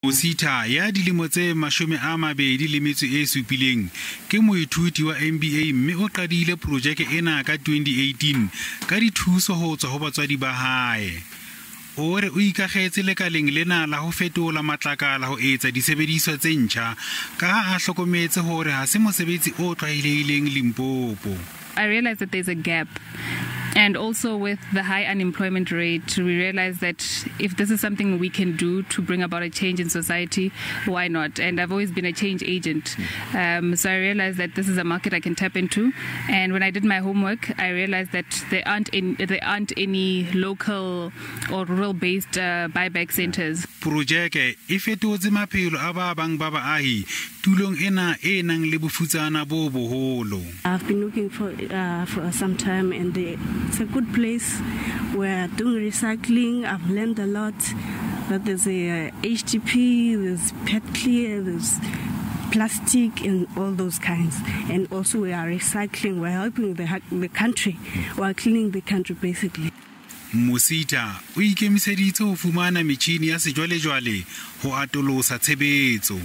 Musitha ya dilemo tse 27 ke moithuti wa MBA mme o qadile projeke ena ka 2018 ka dithuso ho tswa ho batswadi ba hae. Hore o ikagetse lekaleng lena la ho fetola matlakala ho etsa disebediswa tse ntjha ka ha a hlokometse hore ha se mosebetsi o tlwaelehileng Limpopo. I realized that there's a gap. And also with the high unemployment rate, we realize that if this is something we can do to bring about a change in society, why not? And I've always been a change agent. So I realized that this is a market I can tap into. And when I did my homework, I realized that there aren't any local or rural-based buyback centers. Projeke e fetotse maphelo a ba bang ba baahi tulong ena e nang le bofutsana bo boholo. I've been looking for some time, and it's a good place. We're doing recycling. I've learned a lot. That there's a HDP, there's PET clear, there's plastic and all those kinds. And also we are recycling. We're helping the country. We're cleaning the country basically. Musitha o ikemiseditse ho fumana metjhini ya sejwalejwale ho atolosa tshebetso.